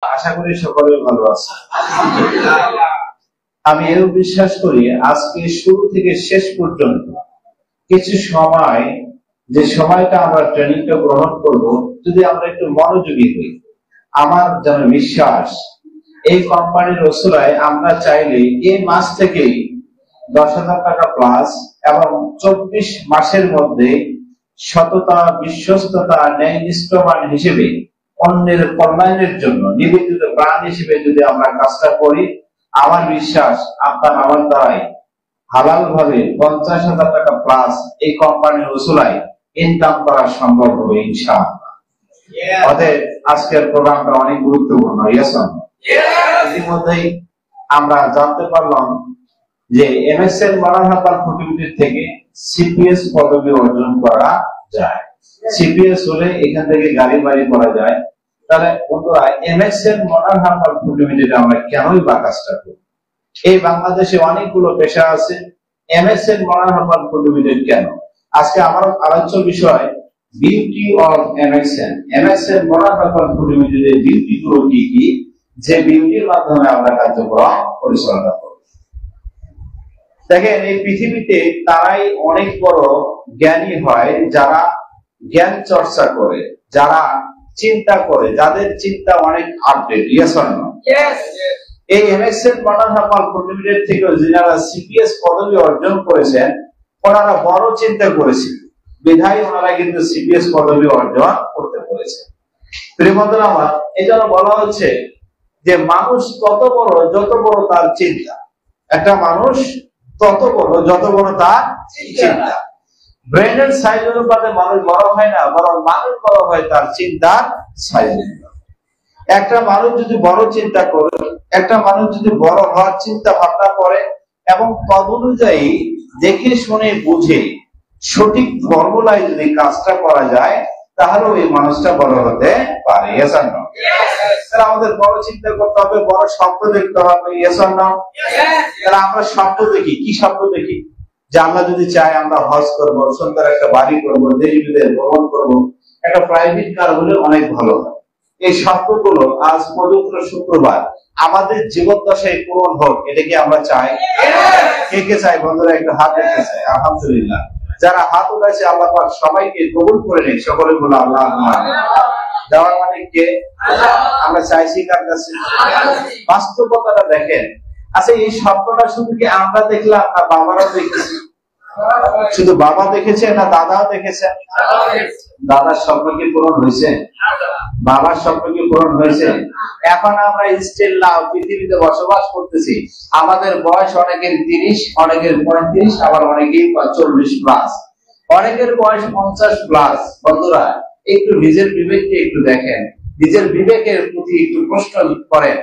আশা করি সকলে ভালো আছে। আমি এও বিশ্বাস করি আজকে শুরু থেকে শেষ পর্যন্ত কিছু সময়, যে সময়টা আমরা ট্রেনিংটা গ্রহণ করব, যদি আমরা একটু মনোযোগী হই, আমার যেন বিশ্বাস এই কোম্পানির ওসিলায় আমরা চাইলে এই মাস থেকেই 10,000 টাকা প্লাস এবং 24 মাসের মধ্যে সততা, বিশ্বস্ততা, ন্যায়নিষ্ঠবান হিসেবে অন্যের কল্যাণের জন্য নিবেদিত প্রাণ হিসেবে যদি আমরা কাজটা করি, আমার বিশ্বাস আপনার আমার দ্বারাই হালাল ভাবে 50,000 টাকা প্লাস এই কোম্পানির ওসিলায় ইনকাম করা সম্ভব হবে ইনশাআল্লাহ। অতএব আজকের প্রোগ্রামটা অনেক গুরুত্বপূর্ণ। ইতিমধ্যেই আমরা জানতে পারলাম যে এমএসএন মারাহাপাল ফুটিউটি থেকে সিপিএস পদবি অর্জন করা যায়। সিপিএস হলে এখান থেকে গাড়ি বাড়ি করা যায়। তাহলে বন্ধুরা, এমএসএন মারাহাপাল ফুটিউটিতে আমরা কেনই বা কাজটা করি? এই বাংলাদেশে অনেকগুলো পেশা আছে, এমএসএন মারাহাপাল ফুটিউটি কেন? আজকে আমার আলোচ্য বিষয় বিউটি অফ এমএসএন। এমএসএন মারাহাপাল ফুটিউটির বিউটি গুলো কি কি, যে বিউটির মাধ্যমে আমরা কার্যক্রম পরিচালনা করি। দেখেন, এই পৃথিবীতে তারাই অনেক বড় জ্ঞানী হয় যারা জ্ঞান চর্চা করে, যারা চিন্তা করে, যাদের চিন্তা অনেক আপডেট। Yes or no? এই এমএসএন মারাহাপাল ফুটিউটি থেকে যারা সিপিএস পদবি অর্জন করেছেন, ওনারা বড় চিন্তা করেছেন, বিধায় ওনারা কিন্তু সিপিএস পদবি অর্জন করতে পেরেছেন। প্রিয় বন্ধুরা আমার, এজন্য বলা হচ্ছে যে মানুষ তত বড় যত বড় তার চিন্তা। একটা মানুষ তত বড় যত বড় তার চিন্তা। ব্রেনের সাইজ অনুপাতে মানুষ বড় হয় না, বরং মানুষ বড় হয় তার চিন্তার সাইজ অনুপাতে। একটা মানুষ যদি বড় চিন্তা করে, একটা মানুষ যদি বড় হওয়ার চিন্তা ভাবনা করে এবং তদনুযায়ী দেখে শুনে বুঝে সঠিক ফর্মুলায় যদি কাজটা করা যায়, তাহলে ওই মানুষটা বড় হতে পারে। আমাদের বড় চিন্তা করতে হবে, বড় স্বপ্ন দেখতে হবে। আমরা স্বপ্ন দেখি, কি স্বপ্ন দেখি? যে আমরা যদি চাই আমরা হজ করবো, সুন্দর একটা বাড়ি করবো, দেশ বিদেশ ভ্রমণ করবো, একটা প্রাইভেট কার হলে অনেক ভালো হয়। এই স্বপ্নগুলো আজ পবিত্র শুক্রবার আমাদের জীবদ্দশায় পূরণ হোক, এটা কি আমরা চাই? কে কে চাই বন্ধুরা? একটু হাত দেখতে চাই। আলহামদুলিল্লাহ, যারা হাত উঠাইছে আল্লাহ পাক সবাইকে কবুল করে নেই। সকলে বলো আল্লাহ। দেওয়ার মানে কে? আমরা চাইছি কার কাছে? বাস্তবতাটা দেখেন। আচ্ছা, এই স্বপ্নটা শুধু কি আমরা দেখলাম না বাবারাও দেখেছি? শুধু বাবা দেখেছে না দাদাও দেখেছে? দাদার স্বপ্ন কি পূরণ হয়েছে? বাবার স্বপ্ন কি পূরণ হয়েছে? এখন আমরা স্টিল নাও পৃথিবীতে বসবাস করতেছি। আমাদের বয়স অনেকের 30, অনেকের 35, আবার অনেকের 40 প্লাস, অনেকের বয়স 50 প্লাস। বন্ধুরা, একটু নিজের বিবেককে একটু দেখেন, নিজের বিবেকের প্রতি একটু প্রশ্ন করেন,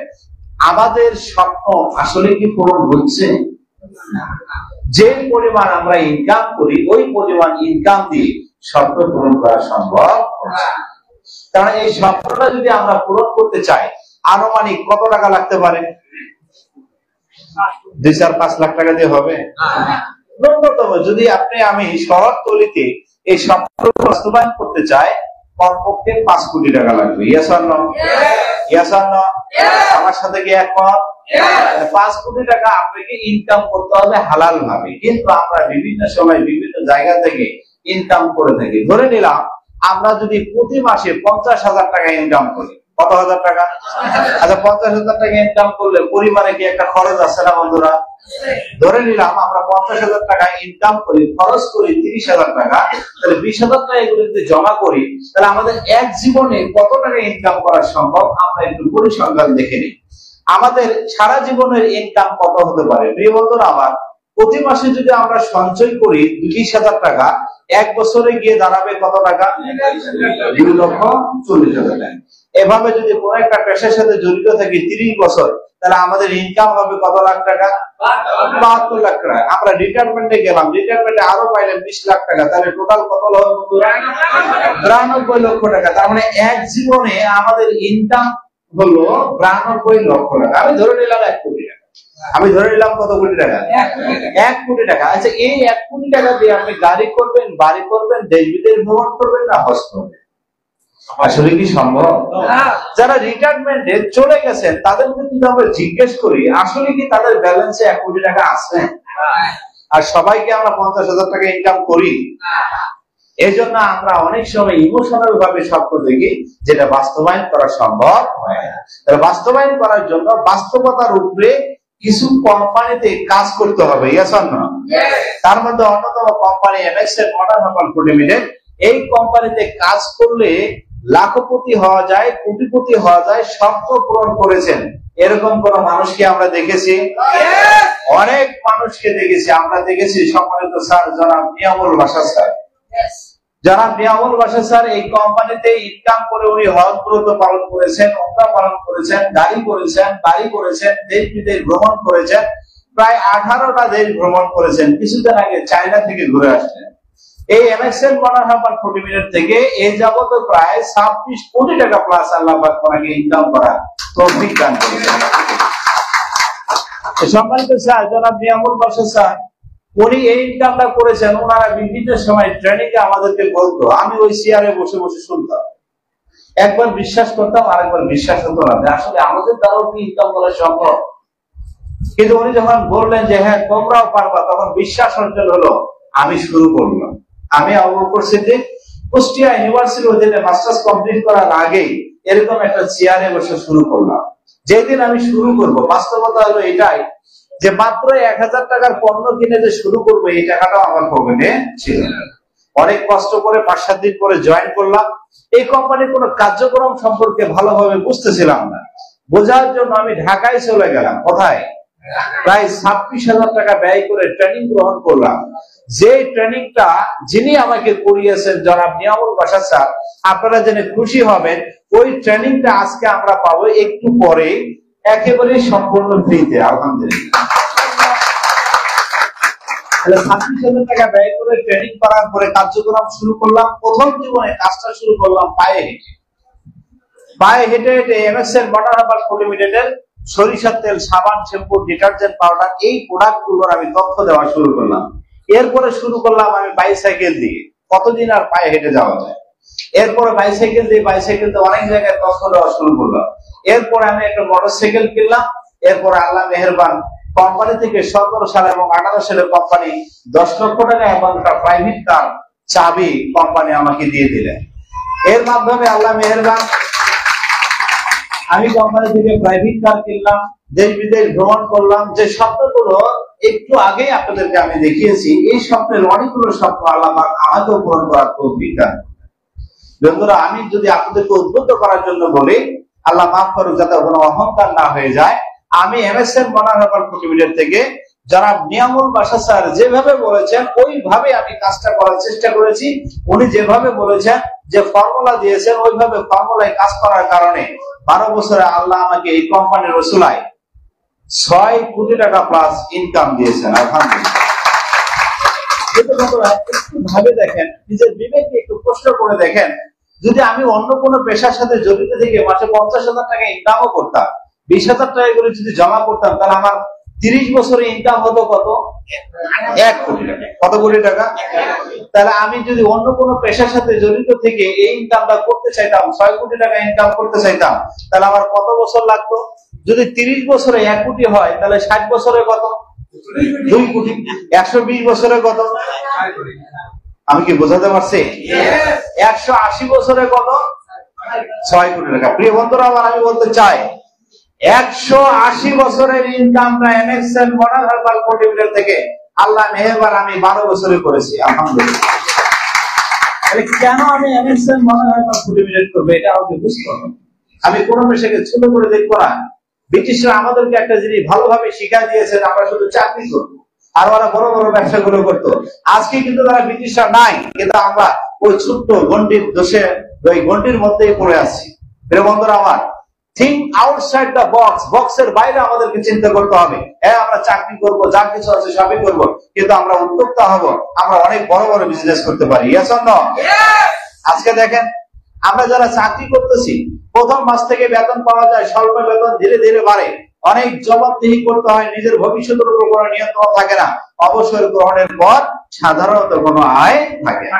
আমাদের স্বপ্ন আসলে কি পূরণ হচ্ছে? যে পরিমাণ আমরা ইনকাম করি, ওই পরিমাণ ইনকাম দিয়ে স্বপ্ন পূরণ করা সম্ভব। কারণ এই স্বপ্নটা যদি আমরা পূরণ করতে চাই, আনুমানিক কত টাকা লাগতে পারে? 2-4-5 লাখ টাকা দিয়ে হবে? ন্যূনতম যদি আপনি আমি শহরতলিতে এই স্বপ্ন বাস্তবায়ন করতে চাই, কমপক্ষে 5 কোটি টাকা লাগবে। Yes or no? Yes or no? আমার সাথে কি একমত? 5 কোটি টাকা আপনাকে ইনকাম করতে হবে হালাল ভাবে। কিন্তু আমরা বিভিন্ন সময় বিভিন্ন জায়গা থেকে ইনকাম করে থাকি। ধরে নিলাম আমরা যদি প্রতি মাসে 50,000 টাকা ইনকাম করি, কত হাজার টাকা? আচ্ছা, 50,000 টাকা ইনকাম করলে পরিবারে কি একটা খরচ আছে না বন্ধুরা? ধরে নিলাম আমরা 50,000 টাকা ইনকাম করি, খরচ করি 30,000 টাকা, তাহলে 20,000 টাকা এগুলো যদি জমা করি, তাহলে আমাদের এক জীবনে কত টাকা ইনকাম করা সম্ভব? আমরা একটু পরিসংখ্যান দেখে নিই। আমাদের সারা জীবনের ইনকাম কত হতে পারে? প্রিয় বন্ধুরা আমার, প্রতি মাসে যদি আমরা সঞ্চয় করি 20,000 টাকা, এক বছরে গিয়ে দাঁড়াবে কত টাকা? 2,40,000 টাকা। এভাবে যদি কোন একটা পেশার সাথে জড়িত থাকি 30 বছর, তাহলে আমাদের ইনকাম হবে কত লাখ টাকা? 72 লাখ টাকা। আমরা রিটায়ারমেন্টে গেলাম, রিটায়ারমেন্টে আরো পাইলাম 20 লাখ টাকা, তাহলে টোটাল কত হলো? 93 লক্ষ টাকা। তার মানে এক জীবনে আমাদের ইনকাম হলো 92 লক্ষ টাকা। আমি ধরে নিলাম 1 কোটি টাকা। আমি ধরে নিলাম কত কোটি টাকা? 1 কোটি টাকা। আচ্ছা, এই 1 কোটি টাকা দিয়ে আপনি গাড়ি করবেন, বাড়ি করবেন, দেশ বিদেশ ভ্রমণ করবেন না হজ করবেন? আসলে কি সম্ভব? যারা রিটায়ারমেন্টে চলে গেছেন তাদেরকে যদি আমরা জিজ্ঞেস করি আসলে কি তাদের ব্যালেন্সে 1 কোটি টাকা আছে? আর সবাইকে আমরা 50,000 টাকা ইনকাম করি। এই জন্য আমরা অনেক সময় ইমোশনাল ভাবে স্বপ্ন দেখি, যেটা বাস্তবায়ন করা সম্ভব হয় না। বাস্তবায়ন করার জন্য বাস্তবতার উপরে কিছু কোম্পানিতে কাজ করতে হবে। তার মধ্যে অন্যতম company MXL modern herbal food limited. এই কোম্পানিতে কাজ করলে লাখপতি হওয়া যায়, কোটিপতি হওয়া যায়, স্বপ্ন পূরণ করেছেন এরকম কোন মানুষকে আমরা দেখেছি? অনেক মানুষকে দেখেছি। আমরা দেখেছি সম্মানিত স্যার জনাব নিয়ামুল বাশা স্যার। জনাব নিয়ামুল বাশা স্যার এই কোম্পানিতে ইনকাম করে উনি হজ ব্রত পালন করেছেন, উমরা পালন করেছেন, গাড়ি করেছেন, বাড়ি করেছেন, দেশ বিদেশ ভ্রমণ করেছেন, প্রায় 18টা দেশ ভ্রমণ করেছেন। কিছুদিন আগে চায়না থেকে ঘুরে আসছেন। এই এমএক্সএল মডার্ন হারবাল ফুড লিমিটেড থেকে এই যাবত প্রায় 26 কোটি টাকা প্লাস আল্লাহ পাক ওনাকে ইনকাম করা তৌফিক দান করেছেন। সম্মানিত স্যার জনাব নিয়ামুল বাশা স্যার উনি এই ইনকামটা করেছেন। ওনারা বিভিন্ন সময় ট্রেনিং এ আমাদেরকে বলতো, আমি ওই চেয়ারে বসে বসে শুনতাম। একবার বিশ্বাস করতাম, আরেকবার বিশ্বাস হতো না যে আসলে আমাদের দ্বারাও কি ইনকাম করা সম্ভব। কিন্তু উনি যখন বললেন যে হ্যাঁ তোমরাও পারবা, তখন বিশ্বাস অর্জন হলো। আমি শুরু করলাম। আমি আবু বকর সিদ্দিক কুষ্টিয়া ইউনিভার্সিটি অধীনে মাস্টার্স কমপ্লিট করার আগেই এরকম একটা চেয়ারে বসে শুরু করলাম। যেদিন আমি শুরু করব, বাস্তবতা হলো এটাই যে মাত্র 1000 টাকার পণ্য কিনে যে শুরু করবো এই টাকাটাও আমার পকেটে ছিল না। অনেক কষ্ট করে 5-7 দিন পরে জয়েন করলাম। এই কোম্পানির কোনো কার্যক্রম সম্পর্কে ভালোভাবে বুঝতেছিলাম না। বোঝার জন্য আমি ঢাকায় চলে গেলাম। কোথায়? প্রায় 26,000 টাকা ব্যয় করে ট্রেনিং গ্রহণ করলাম। যে ট্রেনিংটা যিনি আমাকে করিয়েছেন জনাব নিয়ামুল বাশা স্যার, আপনারা জেনে খুশি হবেন ওই ট্রেনিংটা আজকে আমরা পাবো একটু পরে একেবারে সম্পূর্ণ ফ্রিতে। আলহামদুলিল্লাহ। 26,000 টাকা ব্যয় করে ট্রেনিং করার পরে কার্যক্রম শুরু করলাম। প্রথম জীবনে কাজটা শুরু করলাম পায়ে হেঁটে। পায়ে হেঁটে হেঁটে এমএক্সএল মডার্ন হারবাল ফুড লিমিটেডের সরিষার তেল, সাবান, শ্যাম্পু, ডিটারজেন্ট পাউডার এই প্রোডাক্ট গুলোর আমি তথ্য দেওয়া শুরু করলাম। এরপরে শুরু করলাম আমি বাইসাইকেল দিয়ে। কতদিন আর পায়ে হেঁটে যাওয়া যায়। এরপরে বাইসাইকেল দিয়ে অনেক জায়গায় তথ্য দেওয়া শুরু করলাম। এরপরে আমি একটা মোটরসাইকেল কিনলাম। এরপরে আল্লাহ মেহেরবান কোম্পানি থেকে 17 সাল এবং 18 সালে কোম্পানি 10 লক্ষ টাকা এবং একটা প্রাইভেট কার চাবি কোম্পানি আমাকে দিয়ে দিলেন। এর মাধ্যমে আল্লাহ মেহেরবান আমি কোম্পানি থেকে প্রাইভেট কার কিনলাম, দেশ বিদেশ ভ্রমণ করলাম। যে স্বপ্নগুলো একটু আগে আপনাদেরকে আমি দেখিয়েছি, এই স্বপ্নের অনেকগুলো স্বপ্ন আল্লাহ আমাকেও পূরণ করার তৌফিক দান করেন। বন্ধুরা, আমি যদি আপনাদেরকে উদ্বুদ্ধ করার জন্য বলি, আল্লাহ মাফ করুক যাতে কোনো অহংকার না হয়ে যায়, আমি MSL modern herbal food limited থেকে জনাব নিয়ামুল বাশা স্যার যেভাবে বলেছেন ওইভাবে আমি কাজটা করার চেষ্টা করেছি। উনি যেভাবে বলেছেন, যে ফর্মুলা দিয়েছেন ওইভাবে ফর্মুলায় কাজ করার কারণে 12 বছরে আল্লাহ আমাকে এই কোম্পানির রসুলায় 6 কোটি টাকা প্লাস ইনকাম দিয়েছেন। আলহামদুলিল্লাহ। একটু ভাবে দেখেন, নিজের বিবেককে একটু প্রশ্ন করে দেখেন, যদি আমি অন্য কোনো পেশার সাথে জড়িত থেকে মাসে 50,000 টাকা ইনকামও করতাম, 20,000 টাকা করে যদি জমা করতাম, তাহলে আমার 30 বছরে ইনকাম হতো কত? 1 কোটি টাকা। কত কোটি টাকা? তাহলে আমি যদি অন্য কোনো পেশার সাথে জড়িত থেকে এই ইনকামটা করতে চাইতাম, 6 কোটি টাকা ইনকাম করতে চাইতাম, তাহলে আমার কত বছর লাগতো? যদি 30 বছরে 1 কোটি হয়, তাহলে 60 বছরে কত? 2 কোটি। 120 বছরে কত? আমি কি বোঝাতে পারছি? 180 বছরে কত? 6 কোটি টাকা। প্রিয় বন্ধুরা, আবার আমি বলতে চাই 180 বছরের ইনকামটা এমএক্সএল মডার্ন হারবাল ফুড লিমিটেড থেকে আল্লাহ মেহেরবান আমি 12 বছরে করেছি। আলহামদুলিল্লাহ। তাহলে কেন আমি এমএক্সএল মডার্ন হারবাল ফুড লিমিটেড করব, এটা আমাকে বুঝতে হবে। আমি কোন পেশাকে ছোট করে দেখব না। ব্রিটিশরা আমাদেরকে একটা জিনিস ভালোভাবে শিখিয়ে দিয়েছেন, আমরা শুধু চাকরি করব, আর ওরা বড় বড় ব্যবসাগুলো করতো। আজকে কিন্তু তারা ব্রিটিশরা নাই, কিন্তু আমরা ওই ছোট্ট গন্ডির দোষে ওই গন্ডির মধ্যেই পড়ে আছি। প্রিয় বন্ধুরা আমার, থিঙ্ক আউটসাইড দ্য বক্স। বক্সের বাইরে আমাদেরকে চিন্তা করতে হবে। হ্যাঁ, আমরা চাকরি করব, যা কিছু আছে সবই করব, কিন্তু আমরা উদ্যোক্তা হব, আমরা অনেক বড় বড় বিজনেস করতে পারি। Yes or no? আজকে দেখেন, আমরা যারা চাকরি করতেছি, প্রথম মাস থেকে বেতন পাওয়া যায়, স্বল্প বেতন ধীরে ধীরে বাড়ে, অনেক জবাবদিহি করতে হয়, নিজের ভবিষ্যতের উপর কোনো নিয়ন্ত্রণ থাকে না। অবসর গ্রহণের পর সাধারণত কোনো আয় থাকে না।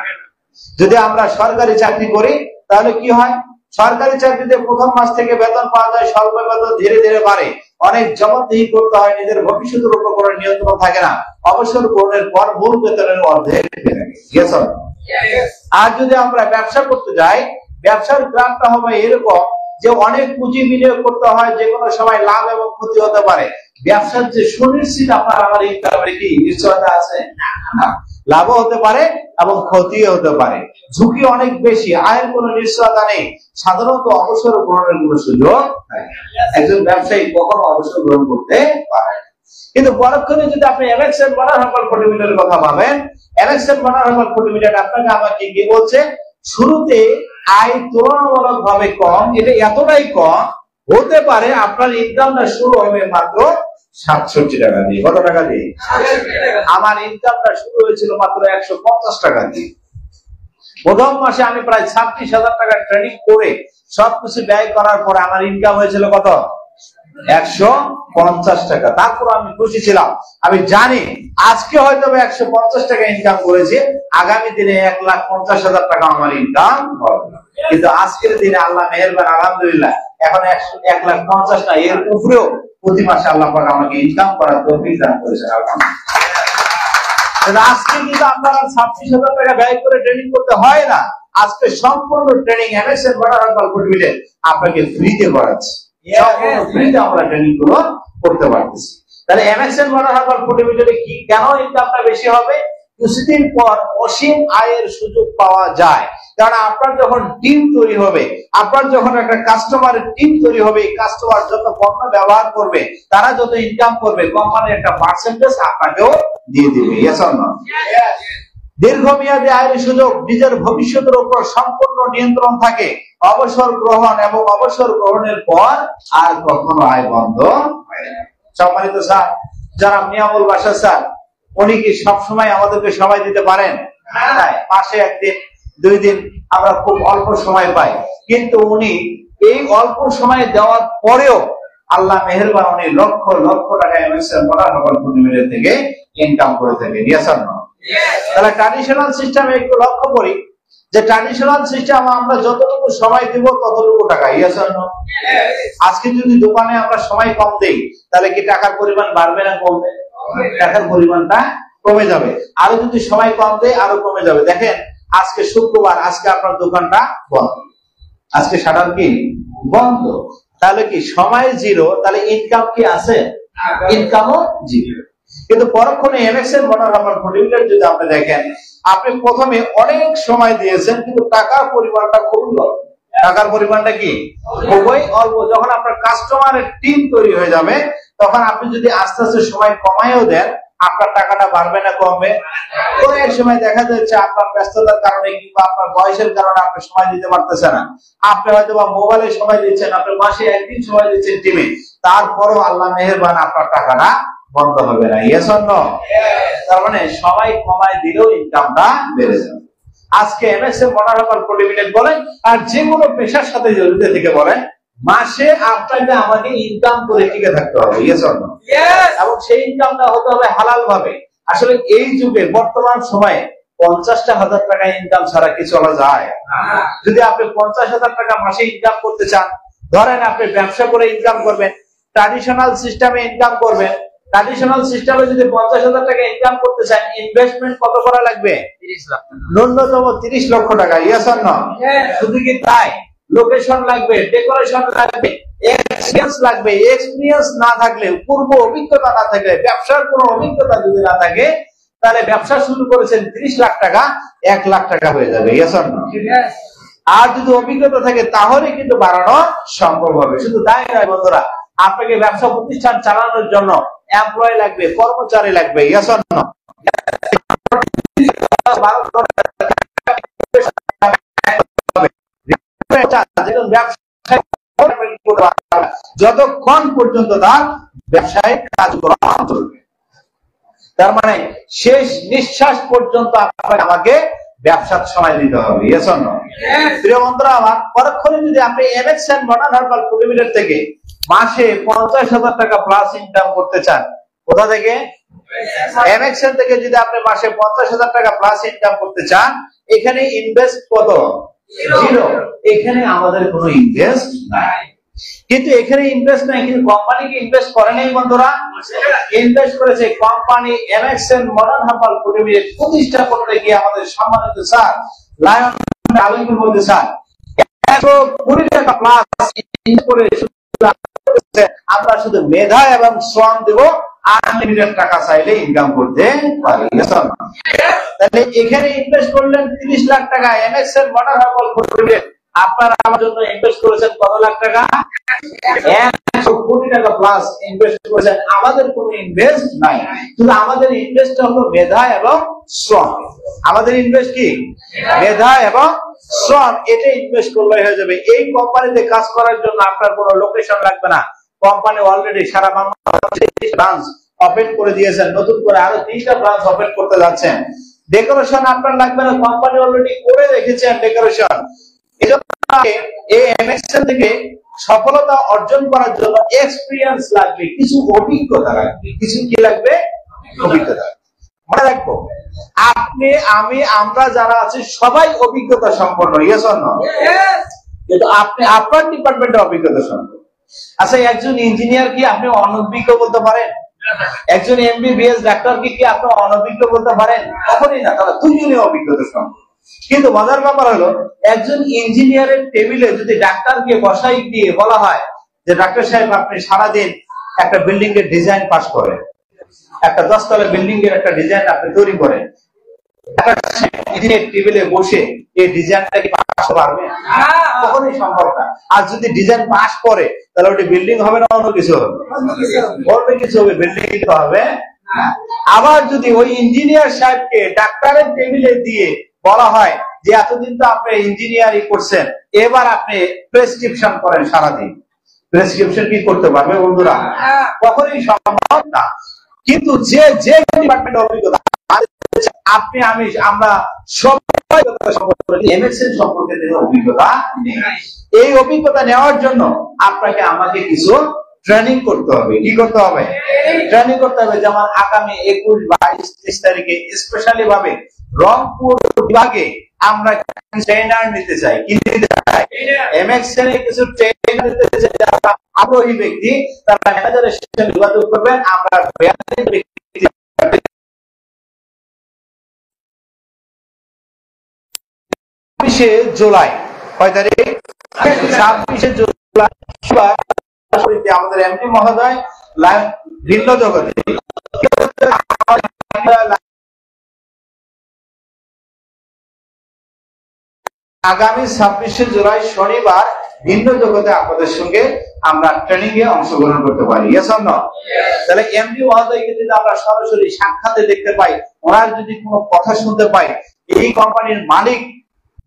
যদি আমরা সরকারি চাকরি করি, তাহলে কি হয়? সরকারি চাকরিতে প্রথম মাস থেকে বেতন পাওয়া যায়, স্বল্প বেতন ধীরে ধীরে বাড়ে, অনেক জবাবদিহি করতে হয়, নিজের ভবিষ্যতের উপর কোনো নিয়ন্ত্রণ থাকে না, অবসর গ্রহণের পর মূল বেতনের অর্ধেক থাকে। আর যদি আমরা ব্যবসা করতে যাই, ব্যবসার গ্রাফটা হবে এরকম যে অনেক পুঁজি বিনিয়োগ করতে হয়, যে কোনো সময় লাভ এবং ক্ষতি হতে পারে। ব্যবসার যে সুনিশ্চিত আপনার আমার ইনকামের কি নিশ্চয়তা আছে? না, লাভও হতে পারে এবং ক্ষতিও হতে পারে, ঝুঁকি অনেক বেশি, আয়ের কোনো নিশ্চয়তা নেই, সাধারণত অবসর গ্রহণের কোনো সুযোগ নাই। একজন ব্যবসায়ী কখনো অবসর গ্রহণ করতে পারে। কিন্তু পরক্ষণে যদি আপনি এমএক্স এন্ড ওয়াটার হার্বাল প্রোটিমিলের কথা ভাবেন, এমএক্স এন্ড ওয়াটার হার্বাল প্রোটিমিলেট আপনাকে আমাকে কি বলছে? শুরুতে আয় তুলনামূলক ভাবে কম, এটা এতটাই কম হতে পারে আপনার ইনকামটা শুরু হবে মাত্র 67 টাকা দিয়ে। কত টাকা দিয়ে? আমার ইনকামটা শুরু হয়েছিল মাত্র 150 টাকা দিয়ে। প্রথম মাসে আমি প্রায় 26,000 টাকা ট্রেনিং করে সবকিছু ব্যয় করার পরে আমার ইনকাম হয়েছিল কত? 150 টাকা। তারপর আমি খুশি ছিলাম, আমি জানি আজকে হয়তো 150 টাকা ইনকাম করেছি, আগামী দিনে 1,50,000 টাকা আমার ইনকাম হবে। কিন্তু আজকের দিনে আল্লাহ মেহেরবান, আলহামদুলিল্লাহ, এখন 1,50,000 না, এর উপরেও প্রতি মাসে আল্লাহ পাক আমাকে ইনকাম করার তৌফিক দান করেছেন। আজকে কিন্তু আপনারা 26,000 টাকা ব্যয় করে ট্রেনিং করতে হয় না। আজকে সম্পূর্ণ training MX and water herbal প্রোটিমিলেট আপনাকে ফ্রিতে করাচ্ছে। ফ্রিতে আমরা ট্রেনিং গুলো করতে পারতেছি। তাহলে এমএক্স এন্ড ওয়াটার হার্বাল প্রোটিমিলেটে কি কেন ইনকামটা বেশি হবে? কিছুদিন পর অসীম আয়ের সুযোগ পাওয়া যায়। কারণ আপনার যখন টিম তৈরি হবে, আপনার যখন একটা কাস্টমারের টিম তৈরি হবে, এই কাস্টমার যত পণ্য ব্যবহার করবে, তারা যত ইনকাম করবে, কোম্পানির একটা পার্সেন্টেজ আপনাকেও দিয়ে দিবে। Yes or no? দীর্ঘমেয়াদী আয়ের সুযোগ, নিজের ভবিষ্যতের উপর সম্পূর্ণ নিয়ন্ত্রণ থাকে, অবসর গ্রহণ এবং অবসর গ্রহণের পর আর কখনো আয় বন্ধ হয় না। সম্মানিত স্যার, যারা মিয়ামুল বাসার স্যার, উনি কি সবসময় আমাদেরকে সময় দিতে পারেন? মাসে একদিন 2 দিন আমরা খুব অল্প সময় পাই, কিন্তু উনি এই অল্প সময় দেওয়ার পরেও আল্লাহ মেহেরবান, উনি লক্ষ লক্ষ টাকা এমএক্স এন্ড ওয়াটার হার্বাল প্রোটিমিলেট থেকে ইনকাম করে থাকেন। Yes or no? তাহলে ট্র্যাডিশনাল সিস্টেমে একটু লক্ষ্য করি যে ট্র্যাডিশনাল সিস্টেম আমরা যতটুকু সময় দিব ততটুকু টাকা। Yes or no? আজকে যদি দোকানে আমরা সময় কম দেই, তাহলে কি টাকার পরিমাণ বাড়বে না কমবে? টাকার পরিমাণটা কমে যাবে। আরো যদি সময় কম দেয়, আরো কমে যাবে। দেখেন, আজকে শুক্রবার, আজকে আপনার দোকানটা বন্ধ, আজকে শাটার কি বন্ধ, তাহলে কি সময় জিরো, তাহলে ইনকাম কি আছে? ইনকামও জিরো। কিন্তু পরক্ষণে এমএক্স এন্ড ওয়াটার হার্বাল প্রোটিমিলেট যদি আপনি দেখেন, আপনি প্রথমে অনেক সময় দিয়েছেন, কিন্তু টাকার পরিমাণটা খুবই অল্প। টাকার পরিমাণটা কি খুবই অল্প। যখন আপনার কাস্টমারের টিম তৈরি হয়ে যাবে, তখন আপনি যদি আস্তে আস্তে সময় কমায়ও দেন, আপনার টাকাটা বাড়বে না কমবে? কোন এক সময় দেখা যাচ্ছে আপনার ব্যস্ততার কারণে কিংবা আপনার বয়সের কারণে আপনি সময় দিতে পারতেছেন না, আপনি হয়তো বা মোবাইলে সময় দিচ্ছেন, আপনি মাসে একদিন সময় দিচ্ছেন টিমে, তারপরও আল্লাহ মেহেরবান, আপনার টাকাটা বন্ধ হবে না। Yes or no? তার মানে সময় কমায় দিলেও ইনকামটা বেড়ে যাবে। আজকে এমএক্স এন্ড ওয়াটার হার্বাল প্রোটিমিলেট বলেন আর যে কোনো পেশার সাথে জড়িত থেকে বলেন, মাসে আপনাকে আমাকে ইনকাম করে টিকে থাকতে হবে। Yes or no? এবং সেই ইনকামটা হতে হবে হালাল ভাবে। আসলে এই যুগে বর্তমান সময়ে 50,000 টাকা ইনকাম ছাড়া কি চলা যায়? যদি আপনি 50,000 টাকা মাসে ইনকাম করতে চান, ধরেন আপনি ব্যবসা করে ইনকাম করবেন, ট্র্যাডিশনাল সিস্টেমে ইনকাম করবেন, ট্র্যাডিশনাল সিস্টেমে যদি 50,000 টাকা ইনকাম করতে চান, ইনভেস্টমেন্ট কত করা লাগবে? 30 লাখ টাকা, ন্যূনতম 30 লক্ষ টাকা। Yes or no? শুধু কি তাই? লোকেশন লাগবে, ডেকোরেশন লাগবে, এক্সপেরিয়েন্স লাগবে। এক্সপেরিয়েন্স না থাকলে, পূর্ব অভিজ্ঞতা না থাকলে, ব্যবসার কোনো অভিজ্ঞতা যদি না থাকে, তাহলে ব্যবসা শুরু করেছেন 30 লাখ টাকা, 1 লাখ টাকা হয়ে যাবে। Yes or no? আর যদি অভিজ্ঞতা থাকে তাহলে কিন্তু বাড়ানো সম্ভব হবে। শুধু তাই নয় বন্ধুরা, আপনাকে ব্যবসা প্রতিষ্ঠান চালানোর জন্য এমপ্লয় লাগবে, কর্মচারী লাগবে। Yes or no? যতক্ষণ পর্যন্ত তার ব্যবসায়িক কাজকর্ম চলবে, তার মানে শেষ নিঃশ্বাস পর্যন্ত আপনাকে আমাকে ব্যবসার সময় দিতে হবে। Yes or no? প্রিয় বন্ধুরা আমার, পরক্ষণে যদি আপনি এমএক্স এন্ড ওয়াটার হার্বাল প্রোটিমিলেট থেকে মাসে 50,000 টাকা প্লাস ইনকাম করতে চান, কোথা থেকে? এমএক্স থেকে যদি আপনি মাসে 50,000 টাকা প্লাস ইনকাম করতে চান, এখানে ইনভেস্ট কত? জিরো। এখানে আমাদের কোনো ইনভেস্ট নাই। কিন্তু এখানে ইনভেস্ট নাই, কিন্তু কোম্পানি কি ইনভেস্ট করে নাই বন্ধুরা? ইনভেস্ট করেছে। Company MXN modern herbal food limited প্রতিষ্ঠা করতে গিয়ে আমাদের সম্মানিত স্যার লায়ন আলমগীর বলতে স্যার 120 টাকা প্লাস করে আমরা শুধু মেধা এবং শ্রম দেব, আনলিমিটেড টাকা চাইলে ইনকাম করতে পারি। তাহলে এখানে ইনভেস্ট করলেন 30 লাখ টাকা। MXN modern herbal food limited আপনারা আমার জন্য ইনভেস্ট করেছেন কত লাখ টাকা? 120 টাকা প্লাস ইনভেস্ট করেছেন। আমাদের কোনো ইনভেস্ট নাই, শুধু আমাদের ইনভেস্ট হলো মেধা এবং শ্রম। আমাদের ইনভেস্ট কি? মেধা এবং শ্রম। এটা ইনভেস্ট করলে হয়ে যাবে। এই কোম্পানিতে কাজ করার জন্য আপনার কোনো লোকেশন লাগবে না। কোম্পানি অলরেডি সারা বাংলাদেশে ব্রাঞ্চ ওপেন করে দিয়েছেন, নতুন করে আরো 3টা ব্রাঞ্চ ওপেন করতে যাচ্ছেন। ডেকোরেশন আপনার লাগবে না, কোম্পানি অলরেডি করে রেখেছেন ডেকোরেশন। এই এমএক্সএন থেকে সফলতা অর্জন করার জন্য এক্সপিরিয়েন্স লাগবে, কিছু অভিজ্ঞতা লাগবে। কিছু কি লাগবে? অভিজ্ঞতা। মনে রাখবো, আপনি, আমি, আমরা যারা আছি সবাই অভিজ্ঞতা সম্পন্ন। Yes or no? কিন্তু আপনি আপনার ডিপার্টমেন্টে অভিজ্ঞতা সম্পন্ন। আচ্ছা, একজন ইঞ্জিনিয়ার কি আপনি অনভিজ্ঞ বলতে পারেন? একজন এমবিবিএস ডাক্তার কি আপনি অনভিজ্ঞ বলতে পারেন? কখনই না। তারা দুজনে অভিজ্ঞতা সম্পন্ন। কিন্তু মজার ব্যাপার হলো, একজন ইঞ্জিনিয়ারের টেবিলে যদি ডাক্তারকে বসাই দিয়ে বলা হয় যে ডাক্তার সাহেব আপনি সারাদিন একটা বিল্ডিং এর ডিজাইন পাস করেন, একটা 10 তলা বিল্ডিং এর একটা ডিজাইন আপনি তৈরি করেন, ইঞ্জিনিয়ার টেবিলে বসে এই ডিজাইনটা কি পাস করতে পারবে? কখনোই সম্ভব না। আর যদি ডিজাইন পাস করে তাহলে ওটা বিল্ডিং হবে না অন্য কিছু হবে? বলবে কিছু হবে, বিল্ডিং হবে না। আবার যদি ওই ইঞ্জিনিয়ার সাহেবকে ডাক্তারের টেবিলে দিয়ে বলা হয় যে এতদিন তো আপনি ইঞ্জিনিয়ারিং করছেন, এবার আপনি প্রেসক্রিপশন করেন সারাদিন, প্রেসক্রিপশন কি করতে পারবে বন্ধুরা? কখনোই সম্ভব না। কিন্তু যে যে ডিপার্টমেন্ট অভিজ্ঞতা আপনি, আমি, আমরা সবাই এমএক্সএন সম্পর্কে অভিজ্ঞতা নেই। এই অভিজ্ঞতা নেওয়ার জন্য আপনাকে আমাকে কিছু ট্রেনিং করতে হবে। কি করতে হবে? ট্রেনিং করতে হবে। যেমন আগামী 21, 22, 23 তারিখে স্পেশালি ভাবে রংপুর বিভাগে আমরা ট্রেনার নিতে চাই। কি নিতে চাই? এমএক্সএন এর কিছু ট্রেনার নিতে চাই। যারা আগ্রহী ব্যক্তি তারা ম্যানেজারের সাথে যোগাযোগ করবেন। আমরা 26শে জুলাই, কয় তারিখ? 26শে জুলাই আমাদের এমপি মহোদয় ভিন্ন জগতে আগামী 26শে জুলাই শনিবার ভিন্ন জগতে আপনাদের সঙ্গে আমরা ট্রেনিং এ অংশগ্রহণ করতে পারি। Yes or no? তাহলে এমপি মহোদয়কে যদি আমরা সরাসরি সাক্ষাতে দেখতে পাই, ওনার যদি কোনো কথা শুনতে পাই, এই কোম্পানির মালিক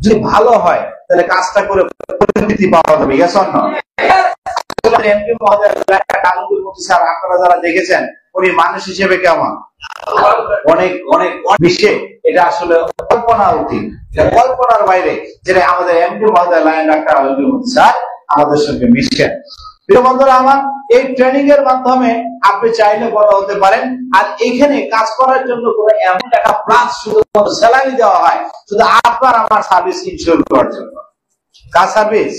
যদি ভালো হয় তাহলে কাজটা করে পরিণতি পাওয়া যাবে। Yes or no? এমপি মহোদয় আলমগীর মুফতি স্যার আপনারা যারা দেখেছেন, উনি মানুষ হিসেবে কেমন? অনেক অনেক বিশ্বে এটা আসলে কল্পনার অতীত, কল্পনার বাইরে, যেটা আমাদের এমপি মহোদয় লায়ন ডাক্তার আলমগীর মুফতি স্যার আমাদের সঙ্গে মিশছেন। প্রিয় বন্ধুরা আমার, এই ট্রেনিং এর মাধ্যমে আপনি চাইলে বড় হতে পারেন। আর এখানে কাজ করার জন্য কোনো এমন টাকা প্লাস শুধুমাত্র স্যালারি দেওয়া হয় শুধু আপনার আমার সার্ভিস ইনশিওর করার জন্য। কাজ সার্ভিস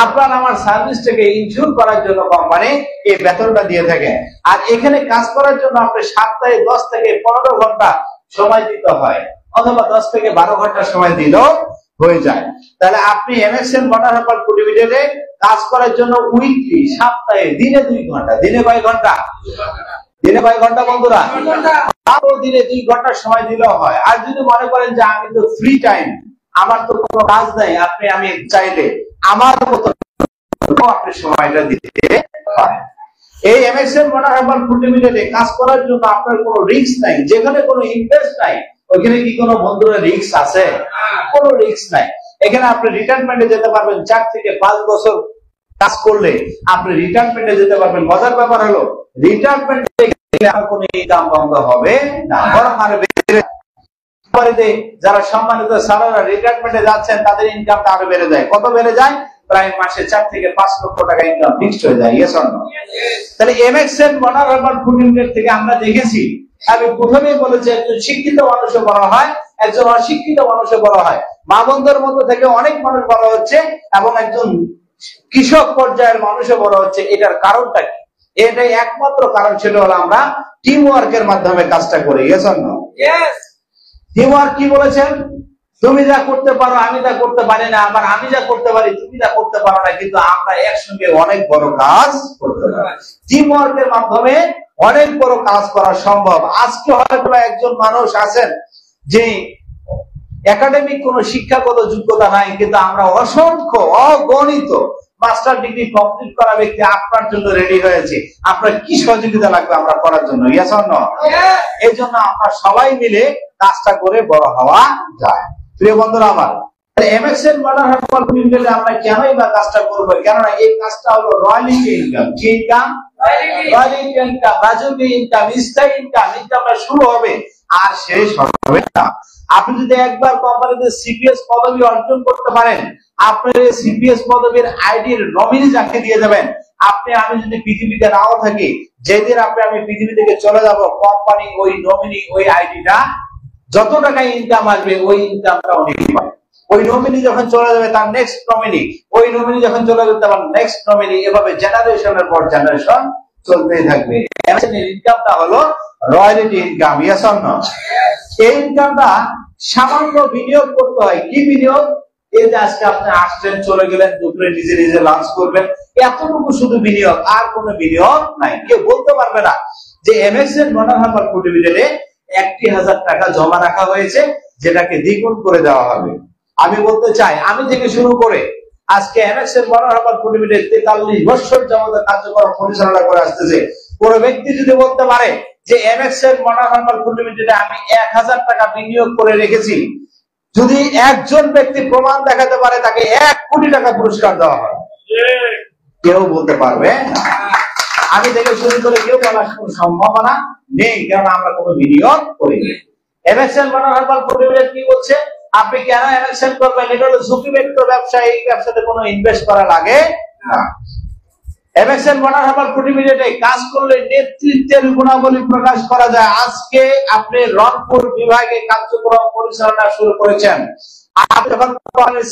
আপনার আমার সার্ভিসটাকে ইনশিওর করার জন্য কোম্পানি এই বেতনটা দিয়ে থাকে। আর এখানে কাজ করার জন্য আপনি সপ্তাহে 10 থেকে 15 ঘন্টা সময় দিতে হয়, অথবা 10 থেকে 12 ঘন্টা সময় দিলেও হয়ে যায়। তাহলে আপনি এমএক্সএন মডার্ন হার্বাল ফুড লিমিটেডে কাজ করার জন্য উইকলি, সপ্তাহে দিনে 2 ঘন্টা, দিনে কয় ঘন্টা? দিনে কয় ঘন্টা বন্ধুরা? আরো দিনে 2 ঘন্টা সময় দিলেও হয়। আর যদি মনে করেন যে আমি তো ফ্রি টাইম, আমার তো কোনো কাজ নাই, আমি চাইলে আমার মতো আপনি সময়টা দিতে পারেন। এই এমএক্সএন মডার্ন হার্বাল ফুড লিমিটেডে কাজ করার জন্য আপনার কোনো রিস্ক নাই, যেখানে কোনো ইনভেস্ট নাই ওইখানে কি কোনো বন্ধুরা রিস্ক আছে? কোনো রিস্ক নাই। এখানে আপনি রিটায়ারমেন্টে যেতে পারবেন, 4 থেকে 5 বছর কাজ করলে আপনি রিটায়ারমেন্টে যেতে পারবেন। মজার ব্যাপার হলো রিটায়ারমেন্টে গেলে আর কোনো ইনকাম বন্ধ হবে না, বরং আরো বেড়ে। যারা সম্মানিত স্যারেরা রিটায়ারমেন্টে যাচ্ছেন তাদের ইনকামটা আরো বেড়ে যায়। কত বেড়ে যায়? প্রায় মাসে 4 থেকে 5 লক্ষ টাকা ইনকাম ফিক্সড হয়ে যায়। Yes or no? তাহলে MXN modern herbal food limited থেকে আমরা দেখেছি, আমি প্রথমেই বলেছি একজন শিক্ষিত মানুষও বড় হয়, একজন অশিক্ষিত মানুষে বড় হয়। মা বোনদের মধ্যে থেকে অনেক মানুষ বড় হচ্ছে এবং একজন কৃষক পর্যায়ের মানুষে বড় হচ্ছে। এটার কারণটা কি? এটাই একমাত্র কারণ ছিল হলো আমরা টিম ওয়ার্কের মাধ্যমে কাজটা করি। Yes or no? Team work কি বলেছেন? তুমি যা করতে পারো আমি তা করতে পারি না, আবার আমি যা করতে পারি তুমি যা করতে পারো না, কিন্তু আমরা একসঙ্গে অনেক বড় কাজ করতে পারি। টিম ওয়ার্কের মাধ্যমে অনেক বড় কাজ করা সম্ভব। আজকে হয়তো একজন মানুষ আছেন যে একাডেমিক কোন শিক্ষাগত যোগ্যতা নাই, কিন্তু আমরা অসংখ্য অগণিত মাস্টার ডিগ্রি কমপ্লিট করা ব্যক্তি আপনার জন্য রেডি হয়েছে। আপনার কি সহযোগিতা লাগবে আমরা করার জন্য? Yes or no? এই জন্য আমরা সবাই মিলে কাজটা করে বড় হওয়া যায়। প্রিয় বন্ধুরা আমার, এমএক্সএল মডার্ন হারবাল লিমিটেডে আমরা কেনই বা কাজটা করবো? কেননা এই কাজটা হলো রয়্যালিটি ইনকাম। কি ইনকাম? রয়্যালিটি ইনকাম, রাজকীয় ইনকাম, স্থায়ী ইনকাম। ইনকামটা শুরু হবে আর শেষ হবে না। আপনি যদি একবার কোম্পানিতে সিপিএস পদবি অর্জন করতে পারেন, আপনার এই সিপিএস পদবীর আইডির নমিনি যাকে দিয়ে যাবেন, আপনি আমি যদি পৃথিবীতে নাও থাকি, যেদিন আমি পৃথিবী থেকে চলে যাব, কোম্পানি ওই নমিনি ওই আইডিটা যত টাকা ইনকাম আসবে ওই ইনকামটা উনি পাবেন। ওই নমিনি যখন চলে যাবে তার নেক্সট নমিনি, ওই নমিনি যখন চলে যাবে তার নেক্সট নমিনি, এভাবে জেনারেশনের পর জেনারেশন চলতেই থাকবে। ইনকামটা হলো royalty income. Yes or no? এই ইনকামটা সামান্য বিনিয়োগ করতে হয়। কি বিনিয়োগ? এই যে আজকে আপনি আসছেন, চলে গেলেন, দুপুরে নিজে নিজে লাঞ্চ করবেন, এতটুকু শুধু বিনিয়োগ, আর কোনো বিনিয়োগ নাই। কেউ বলতে পারবে না যে এমএক্সএল মডার্ন হারবাল ফুড লিমিটেডে 1,000 টাকা জমা রাখা হয়েছে, যেটাকে দ্বিগুণ করে দেওয়া হবে। আমি বলতে চাই, আমি থেকে শুরু করে আজকে এমএক্সএল মডার্ন হারবাল ফুড লিমিটেড 43 বছর যাবত কার্যক্রম পরিচালনা করে আসতেছে। কোন ব্যক্তি যদি বলতে পারে যে এমএক্সএল মডার্ন হারবাল ফুড লিমিটেডে আমি 1,000 টাকা বিনিয়োগ করে রেখেছি, যদি একজন ব্যক্তি প্রমাণ দেখাতে পারে, তাকে 1 কোটি টাকা পুরস্কার দেওয়া হয়। কেউ বলতে পারবে না। আমি থেকে শুরু করে কেউ বলার কোনো সম্ভাবনা নেই, কারণ আমরা কোনো বিনিয়োগ করিনি। এমএক্সএল মডার্ন হারবাল ফুড লিমিটেড কি বলছে? আপনি কেন এমএক্সএল করবেন? এটা হলো ঝুঁকিমুক্ত ব্যবসা, এই ব্যবসাতে কোনো ইনভেস্ট করা লাগে না। এমএক্সএল মডার্ন হারবাল ফুড লিমিটেডে কাজ করলে নেতৃত্বের গুণাবলী প্রকাশ করা যায়। আজকে আপনি রংপুর বিভাগে কার্যক্রম পরিচালনা শুরু করেছেন, আপনি যখন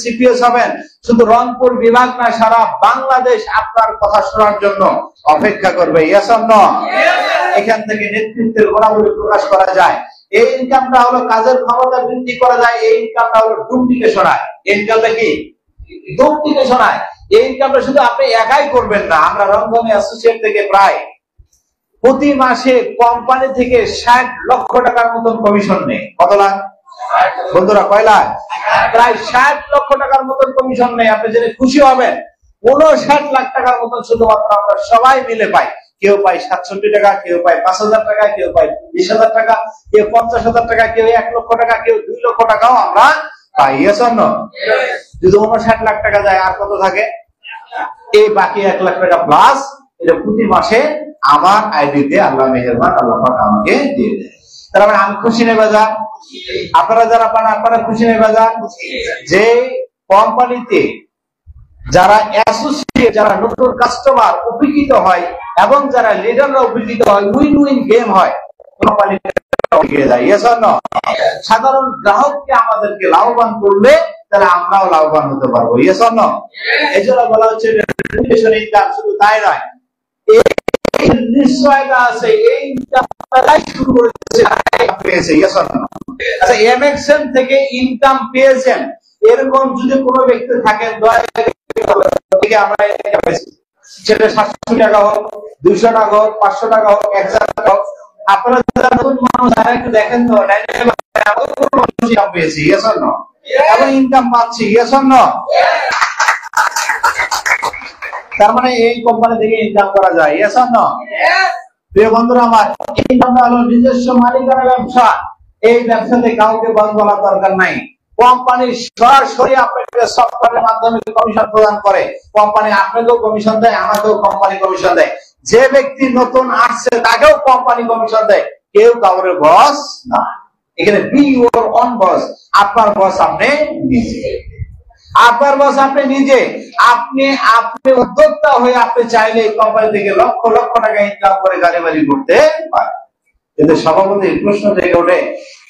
সিপিএস হবেন, শুধু রংপুর বিভাগ না, সারা বাংলাদেশ আপনার কথা শোনার জন্য অপেক্ষা করবে। Yes or no? এখান থেকে নেতৃত্বের গুণাবলী প্রকাশ করা যায়। এই ইনকামটা হলো কাজের ক্ষমতা বৃদ্ধি করা যায়। এই ইনকামটা হলো ডুপ্লিকেশনায়। ইনকামটা কি? ডুপ্লিকেশনায়। এই ইনকামটা শুধু আপনি একাই করবেন না। আমরা রংধনু অ্যাসোসিয়েট থেকে প্রায় প্রতি মাসে কোম্পানি থেকে 60 লক্ষ টাকার মতন কমিশন নেই। কত লাখ? বন্ধুরা কয় লাখ? প্রায় 60 লক্ষ টাকার মতন কমিশন নেই। আপনি জেনে খুশি হবেন, 59 লাখ টাকার মতন শুধুমাত্র আমরা সবাই মিলে পাই। কেউ পায় 67 টাকা, কেউ পায় 5,000 টাকা, কেউ পায় 20,000 টাকা, কেউ 50,000 টাকা, কেউ 1 লক্ষ টাকা, কেউ 2 লক্ষ টাকাও আমরা পাই। Yes or no? যদি 59 লাখ টাকা যায়, আর কত থাকে? এই বাকি 1 লাখ টাকা প্লাস এটা প্রতি মাসে আমার আইডিতে আল্লাহ মেহেরবান, আল্লাহ পাক আমাকে দিয়ে দেয়। তার মানে আমি খুশি নেই বাজার? আপনারা যারা পান আপনারা খুশি নেই বাজার? যে কোম্পানিতে যারা অ্যাসোসিয়েট, যারা নতুন কাস্টমার উপকৃত হয় এবং যারা লিডাররা উপকৃত হয়, উইন উইন গেম হয়, কোম্পানিতে যায়। Yes or no? সাধারণ গ্রাহককে আমাদেরকে লাভবান করলে তাহলে আমরাও লাভবান হতে পারবো। Yes or no? এজন্য বলা হচ্ছে রেপুটেশন ইনকাম। শুধু তাই নয়, এই নিশ্চয়তা আছে, এই ইনকামটাই শুরু করেছে। Yes or no? আচ্ছা, এমএক্সএল থেকে ইনকাম পেয়েছেন এরকম যদি কোনো ব্যক্তি থাকেন, দয়া করে আমরা সেটা 700 টাকা হোক, 200 টাকা হোক, 500 টাকা হোক, 1000 টাকা হোক, আপনারা যারা নতুন মানুষ তারা একটু দেখেন তো, ইনকাম পেয়েছি। Yes or no? এবং ইনকাম পাচ্ছি। Yes or no? তার মানে এই কোম্পানি থেকে ইনকাম করা যায়। Yes or no? প্রিয় বন্ধুরা আমার, এই ইনকামটা হলো নিজস্ব মালিকানা ব্যবসা। এই ব্যবসাতে কাউকে বস বলার দরকার নাই। কোম্পানি সরাসরি আপনাকে সফটওয়্যারের মাধ্যমে কমিশন প্রদান করে। কোম্পানি আপনাকেও কমিশন দেয়, আমাকেও কোম্পানি কমিশন দেয়। যে ব্যক্তি নতুন আসছে তাকেও কোম্পানি কমিশন দেয়। কেউ কাউরে বস না। এখানে বি ইউর অন বস। আপনার বস আপনি নিজে। আপনার বস আপনি নিজে। আপনি উদ্যোক্তা হয়ে আপনি চাইলে এই কোম্পানি থেকে লক্ষ লক্ষ টাকা ইনকাম করে গাড়ি বাড়ি করতে পারেন। কিন্তু সভাপতি প্রশ্ন থেকে ওঠে,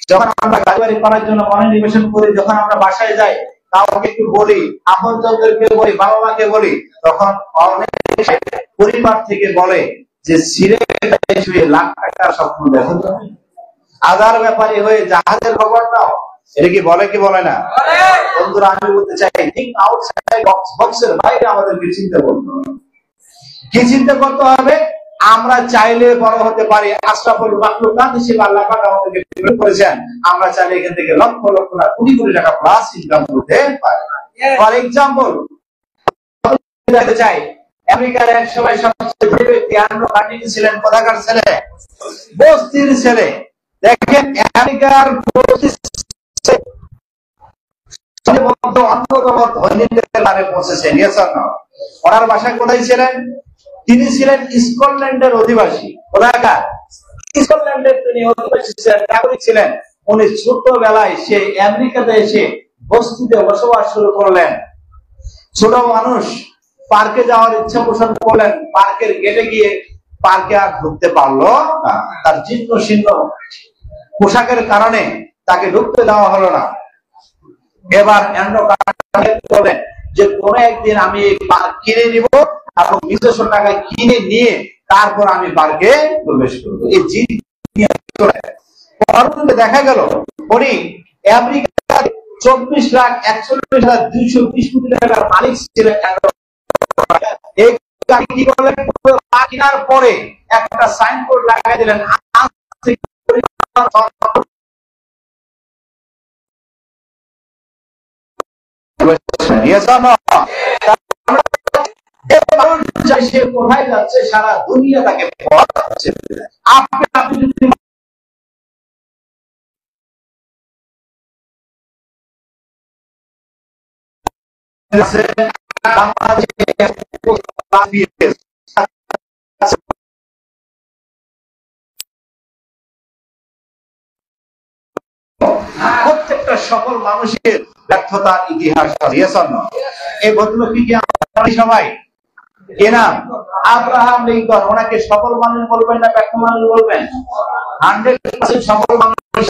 যখন আমরা গাড়ি করার জন্য মনোনিবেশন করি, যখন আমরা বাসায় যাই, কাউকে একটু বলি, আপনজনদেরকে বলি, বাবা মাকে বলি, তখন অনেক পরিবার থেকে বলে যে সিলেটে লাখ টাকার স্বপ্ন দেখো, আদার ব্যাপারে হয়ে জাহাজের খবর নাও। এটা কি বলে কি বলে না? বন্ধুরা, আমি বলতে চাই, থিঙ্ক আউটসাইড বক্সের বাইরে আমাদেরকে চিন্তা করতে হবে। কি চিন্তা করতে হবে? আমরা চাইলে বড় হতে পারি। আশরাফুল মাখলুকাত হিসেবে আল্লাহ পাক আমাদেরকে প্রেরণ করেছেন। আমরা চাইলে এখান থেকে লক্ষ লক্ষ না কোটি কোটি টাকা প্লাস ইনকাম করতে পারি। ফর এক্সাম্পল দেখতে চাই, আমেরিকার এক সময় সবচেয়ে ধনী ব্যক্তি অ্যান্ড্রু কার্নেগি ছিলেন কোথাকার ছেলে? বস্তির ছেলে। দেখেন, আমেরিকার অন্যতম ধনীদের দ্বারে পৌঁছেছেন। ওনার বাসায় কোথায় ছিলেন? তিনি ছিলেন স্কটল্যান্ডের অধিবাসী। কোথাকার? স্কটল্যান্ডের তিনি অধিবাসী ছিলেন, নাগরিক ছিলেন। উনি ছোটবেলায় সে আমেরিকাতে এসে বস্তিতে বসবাস শুরু করলেন। ছোট মানুষ পার্কে যাওয়ার ইচ্ছা পোষণ করলেন, পার্কের গেটে গিয়ে পার্কে আর ঢুকতে পারলো না। তার জীর্ণ শীর্ণ পোশাকের কারণে তাকে ঢুকতে দেওয়া হলো না। এবার অ্যান্ড্রু কার্নেগি বলেন যে কোন একদিন আমি এই পার্ক কিনে নিব এবং নিজস্ব টাকায় কিনে নিয়ে তারপর আমি পার্কে প্রবেশ করবো। এই পরবর্তীতে দেখা গেল উনি আমেরিকার 24,41,220 কোটি টাকার মালিক ছিলেন। এই কি করলেন? কেনার পরে একটা সাইনবোর্ড লাগাই দিলেন, সে কোথায় যাচ্ছে সারা দুনিয়া তাকে পড়াচ্ছে। আপনি যদি প্রত্যেকটা সকল মানুষের ব্যর্থতার ইতিহাস আছে। এই ভদ্রলোক কি সবাই এনাম আব্রাহাম লিঙ্কন, ওনাকে সকল মানুষ বলবেন না ব্যর্থ মানুষ বলবেন? 100% সকল মানুষ।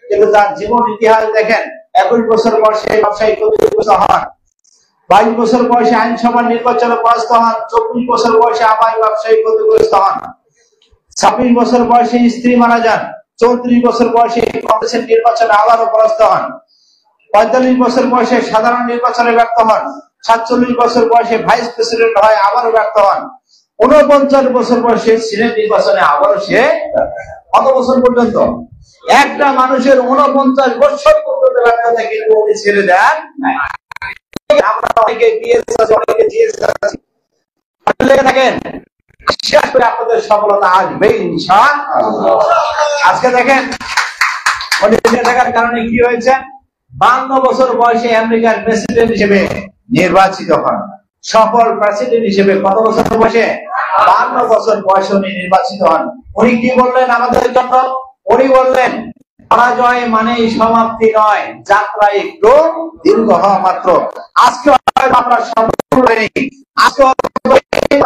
কিন্তু তার জীবন ইতিহাস দেখেন, 21 বছর বয়সে ব্যবসায়ী ক্ষতিগ্রস্ত হন, 22 বছর বয়সে আইনসভার নির্বাচনে পরাস্ত হন, 24 বছর বয়সে আবার ব্যবসায়ী ক্ষতিগ্রস্ত হন, 26 বছর বয়সে স্ত্রী মারা যান, 34 বছর বয়সে কংগ্রেসের নির্বাচনে আবারও পরাস্ত হন, 45 বছর বয়সে সাধারণ নির্বাচনে ব্যর্থ হন, 47 বছর বয়সে ভাইস প্রেসিডেন্ট হয় আবারও ব্যর্থ হন, 49 বছর বয়সে সিনেট নির্বাচনে আবারও সে। কত বছর পর্যন্ত? একটা মানুষের 49 বছর পর্যন্ত ব্যর্থতা কিন্তু উনি ছেড়ে দেন। আমরা অনেকে অনেকে থাকেন, বিশ্বাস করে আপনাদের সফলতা আসবে ইনশাআল্লাহ। আজকে দেখেন থাকার কারণে কি হয়েছে? 52 বছর বয়সে আমেরিকার প্রেসিডেন্ট হিসেবে নির্বাচিত হন। সফল প্রেসিডেন্ট হিসেবে কত বছর বয়সে? 52 বছর বয়সে উনি নির্বাচিত হন। উনি কি বললেন আমাদের জন্য? উনি বললেন, পরাজয় মানে সমাপ্তি নয়, যাত্রা একটু দীর্ঘ হওয়া মাত্র। আজকে আমরা সফল হইনি, আজকে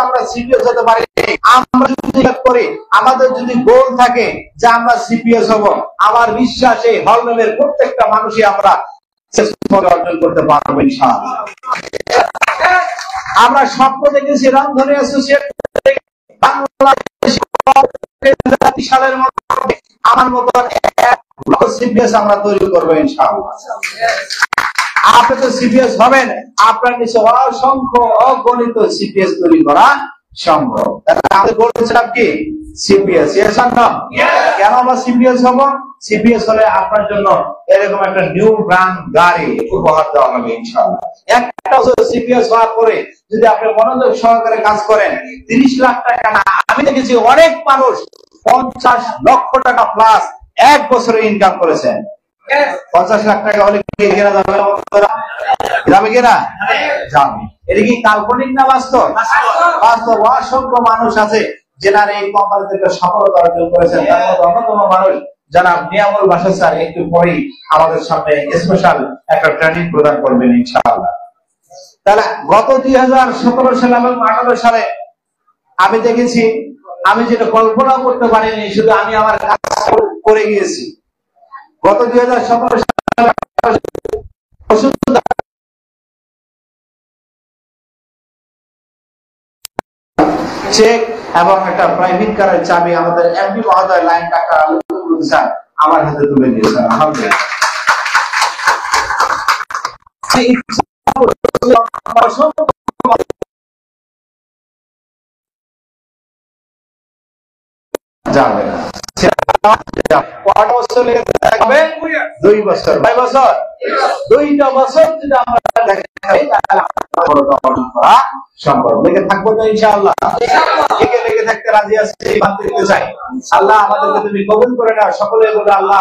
আমরা সিপিএস হতে পারি। আমরা যদি করি, আমাদের যদি গোল থাকে যে আমরা সিপিএস হব, আমার বিশ্বাস এই হলরুমের প্রত্যেকটা মানুষই আমরা অর্জন করতে পারবো ইনশাআল্লাহ। আমরা স্বপ্ন দেখেছি রামধনী অ্যাসোসিয়েট সালের মধ্যে আমার মতন সিপিএস আমরা তৈরি করবো ইনশাআল্লাহ। আপনি তো সিপিএস হবেন, আপনার নিচে অসংখ্য অগণিত সিপিএস তৈরি করা সম্ভব। আমাদের বলছিলাম কি সিপিএস। কেন আমরা সিপিএস হব? সিপিএস হলে আপনার জন্য এরকম একটা নিউ ব্র্যান্ড গাড়ি উপহার দেওয়া হবে ইনশাআল্লাহ। একটা সিপিএস হওয়ার পরে যদি আপনি মনোযোগ সহকারে কাজ করেন, 30 লাখ টাকা না, আমি দেখেছি অনেক মানুষ 50 লক্ষ টাকা প্লাস এক বছরে ইনকাম করেছেন। 50 লাখ টাকা হলে কেনা যাবে কিনা? যাবে। এটা কি কাল্পনিক না বাস্তব? বাস্তব। অসংখ্য মানুষ আছে যারা এই কোম্পানি থেকে সফলতা অর্জন করেছেন। তার মধ্যে অন্যতম মানুষ জনাব নিয়ামুল বাশার স্যার একটু পরেই আমাদের সামনে স্পেশাল একটা ট্রেনিং প্রদান করবেন ইনশাআল্লাহ। তাহলে গত 2017 সালে এবং 2018 সালে আমি দেখেছি, আমি যেটা কল্পনা করতে পারিনি, শুধু আমি আমার কাজ করে গিয়েছি। গত 2017 সালে চেক এবং একটা প্রাইভেট কারের চাবি আমাদের এমপি মহোদয় লাইন টাকা স্যার আমার হাতে তুলে দিয়েছেন। আলহামদুলিল্লাহ। যাবে না। 2 বছর লেগে থাকবে, 2 বছর 2 বছর 2টা বছর যদি আমরা দেখাই তাহলে করা সম্ভব। লেগে থাকবো তো ইনশাআল্লাহ। লেগে থাকতে রাজি আছি, বাদ দিতে চাই। আল্লাহ আমাদেরকে তুমি কবুল করে নাও। সকলে বলে আল্লাহ।